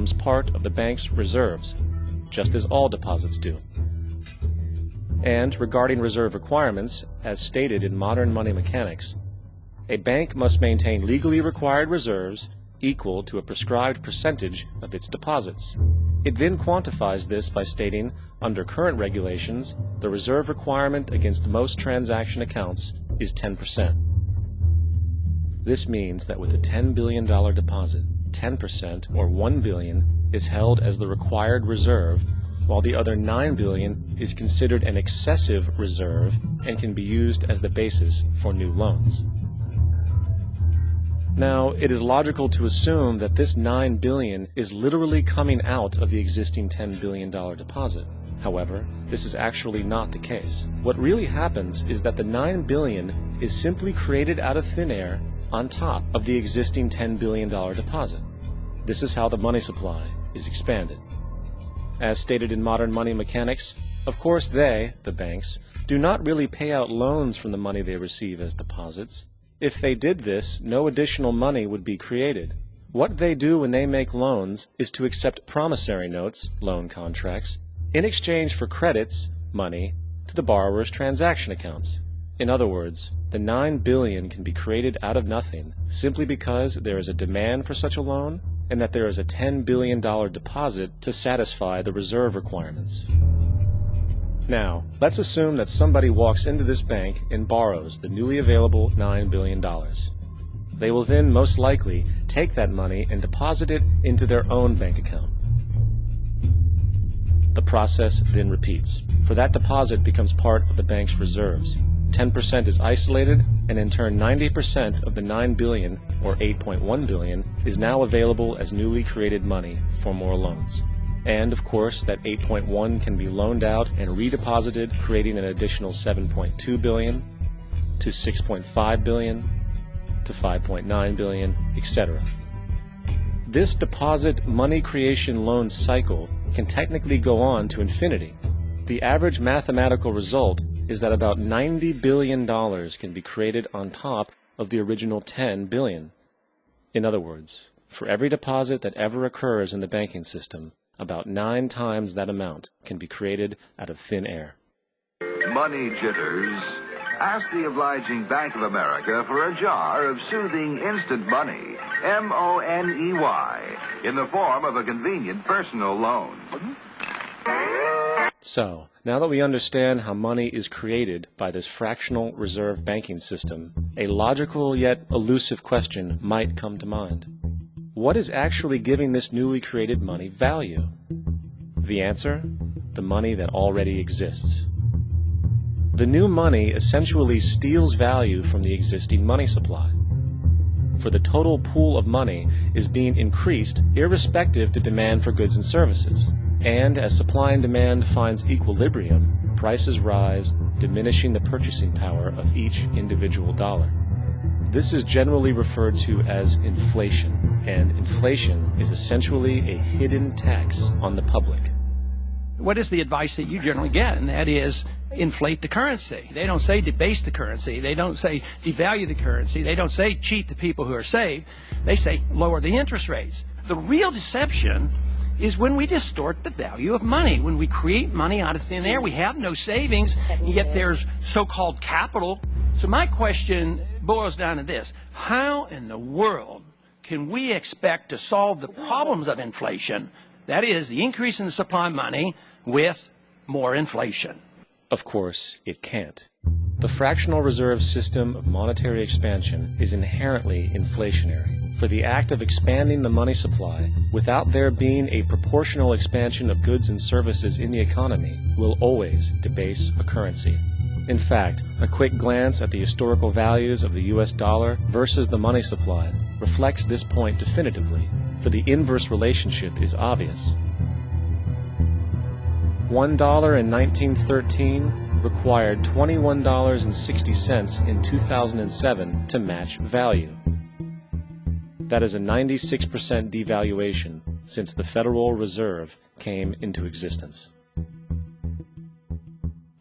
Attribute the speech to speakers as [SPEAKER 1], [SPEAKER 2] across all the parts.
[SPEAKER 1] becomes part of the bank's reserves, just as all deposits do. And regarding reserve requirements, as stated in modern money mechanics, a bank must maintain legally required reserves equal to a prescribed percentage of its deposits. It then quantifies this by stating, under current regulations, the reserve requirement against most transaction accounts is 10%. This means that with a $10 billion deposit, 10% or $1 billion is held as the required reserve, while the other $9 billion is considered an excessive reserve and can be used as the basis for new loans. Now, it is logical to assume that this $9 billion is literally coming out of the existing $10 billion deposit. However, this is actually not the case. What really happens is that the $9 billion is simply created out of thin air on top of the existing $10 billion deposit. This is how the money supply is expanded. As stated in modern money mechanics, of course they, the banks, do not really pay out loans from the money they receive as deposits. If they did this, no additional money would be created. What they do when they make loans is to accept promissory notes, loan contracts, in exchange for credits, money, to the borrower's transaction accounts. In other words, the $9 billion can be created out of nothing simply because there is a demand for such a loan and that there is a $10 billion deposit to satisfy the reserve requirements. Now, let's assume that somebody walks into this bank and borrows the newly available $9 billion. They will then most likely take that money and deposit it into their own bank account. The process then repeats, for that deposit becomes part of the bank's reserves. 10% is isolated, and in turn 90% of the $9 billion, or $8.1 billion, is now available as newly created money for more loans. And, of course, that 8.1 can be loaned out and redeposited, creating an additional 7.2 billion, to 6.5 billion, to 5.9 billion, etc. This deposit money creation loan cycle can technically go on to infinity. The average mathematical result is that about $90 billion can be created on top of the original 10 billion. In other words, for every deposit that ever occurs in the banking system, about 9 times that amount can be created out of thin air.
[SPEAKER 2] Money jitters? Ask the obliging Bank of America for a jar of soothing instant money, M-O-N-E-Y, in the form of a convenient personal loan.
[SPEAKER 1] So, now that we understand how money is created by this fractional reserve banking system, a logical yet elusive question might come to mind. What is actually giving this newly created money value? The answer? The money that already exists. The new money essentially steals value from the existing money supply. For the total pool of money is being increased irrespective to demand for goods and services. And as supply and demand finds equilibrium, prices rise, diminishing the purchasing power of each individual dollar. This is generally referred to as inflation, and inflation is essentially a hidden tax on the public.
[SPEAKER 3] What is the advice that you generally get? And that is, inflate the currency. They don't say debase the currency. They don't say devalue the currency. They don't say cheat the people who are saved. They say lower the interest rates. The real deception is when we distort the value of money. When we create money out of thin air, we have no savings, and yet there's so-called capital. So my question boils down to this: how in the world can we expect to solve the problems of inflation, that is, the increase in the supply of money, with more inflation?
[SPEAKER 1] Of course, it can't. The fractional reserve system of monetary expansion is inherently inflationary. For the act of expanding the money supply, without there being a proportional expansion of goods and services in the economy, will always debase a currency. In fact, a quick glance at the historical values of the US dollar versus the money supply reflects this point definitively, for the inverse relationship is obvious. $1 in 1913 required $21.60 in 2007 to match value. That is a 96% devaluation since the Federal Reserve came into existence.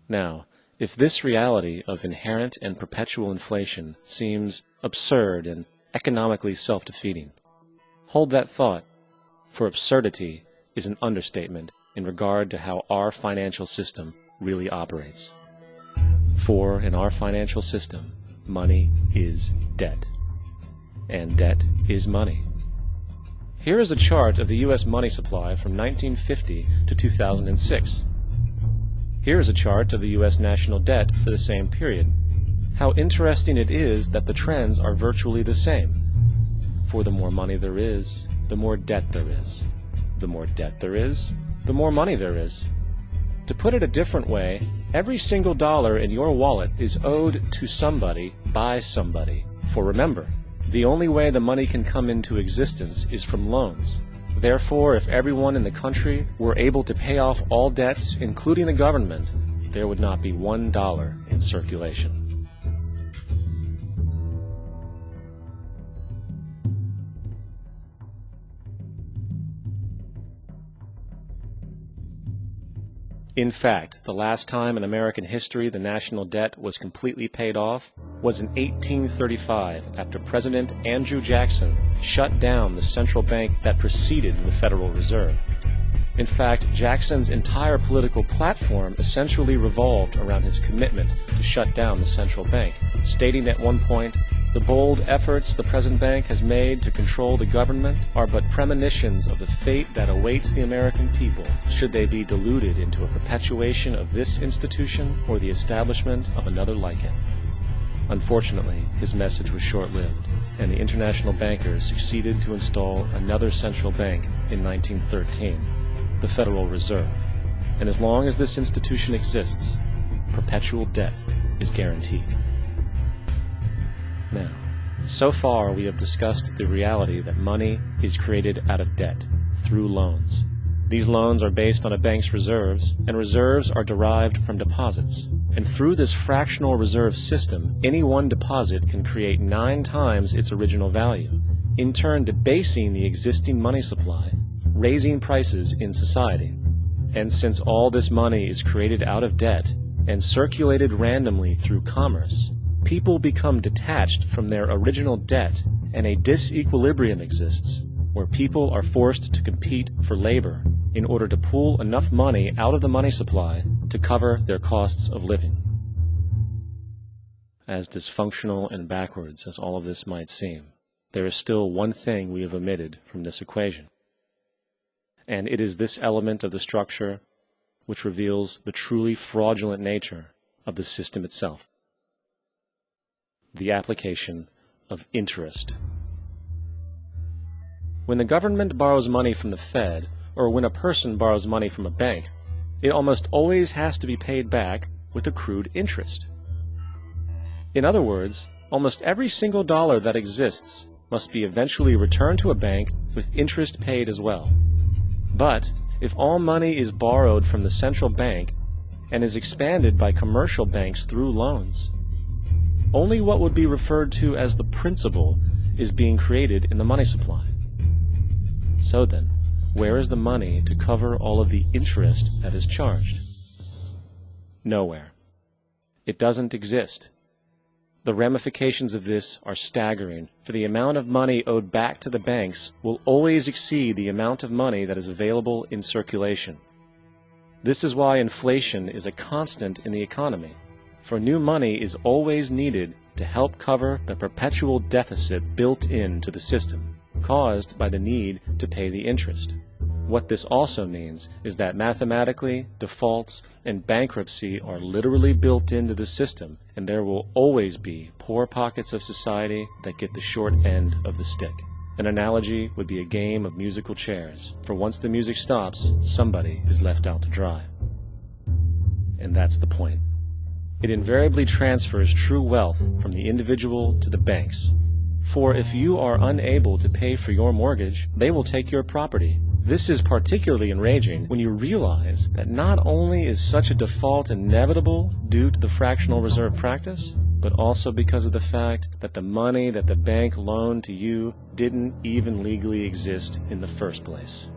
[SPEAKER 1] Now, if this reality of inherent and perpetual inflation seems absurd and economically self-defeating, hold that thought, for absurdity is an understatement in regard to how our financial system really operates. For in our financial system, money is debt, and debt is money. Here is a chart of the U.S. money supply from 1950 to 2006. Here is a chart of the U.S. national debt for the same period. How interesting it is that the trends are virtually the same. For the more money there is, the more debt there is. The more debt there is, the more money there is. To put it a different way, every single dollar in your wallet is owed to somebody by somebody. For remember, the only way the money can come into existence is from loans. Therefore, if everyone in the country were able to pay off all debts, including the government, there would not be $1 in circulation. In fact, the last time in American history the national debt was completely paid off was in 1835 after President Andrew Jackson shut down the central bank that preceded the Federal Reserve. In fact, Jackson's entire political platform essentially revolved around his commitment to shut down the central bank, stating at one point, "The bold efforts the present bank has made to control the government are but premonitions of the fate that awaits the American people should they be deluded into a perpetuation of this institution or the establishment of another like it." Unfortunately, his message was short-lived, and the international bankers succeeded to install another central bank in 1913, the Federal Reserve. And as long as this institution exists, perpetual debt is guaranteed. Now, so far we have discussed the reality that money is created out of debt, through loans. These loans are based on a bank's reserves, and reserves are derived from deposits. And through this fractional reserve system, any one deposit can create 9 times its original value, in turn debasing the existing money supply, raising prices in society. And since all this money is created out of debt and circulated randomly through commerce, people become detached from their original debt, and a disequilibrium exists, where people are forced to compete for labor in order to pull enough money out of the money supply to cover their costs of living. As dysfunctional and backwards as all of this might seem, there is still one thing we have omitted from this equation. And it is this element of the structure which reveals the truly fraudulent nature of the system itself: the application of interest. When the government borrows money from the Fed, or when a person borrows money from a bank, it almost always has to be paid back with accrued interest. In other words, almost every single dollar that exists must be eventually returned to a bank with interest paid as well. But if all money is borrowed from the central bank and is expanded by commercial banks through loans, only what would be referred to as the principal is being created in the money supply. So then, where is the money to cover all of the interest that is charged? Nowhere. It doesn't exist. The ramifications of this are staggering, for the amount of money owed back to the banks will always exceed the amount of money that is available in circulation. This is why inflation is a constant in the economy, for new money is always needed to help cover the perpetual deficit built into the system, caused by the need to pay the interest. What this also means is that mathematically, defaults and bankruptcy are literally built into the system, and there will always be poor pockets of society that get the short end of the stick. An analogy would be a game of musical chairs, for once the music stops, somebody is left out to dry. And that's the point. It invariably transfers true wealth from the individual to the banks. For if you are unable to pay for your mortgage, they will take your property. This is particularly enraging when you realize that not only is such a default inevitable due to the fractional reserve practice, but also because of the fact that the money that the bank loaned to you didn't even legally exist in the first place.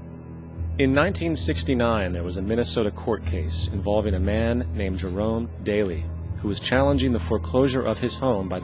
[SPEAKER 1] In 1969, there was a Minnesota court case involving a man named Jerome Daly, who was challenging the foreclosure of his home by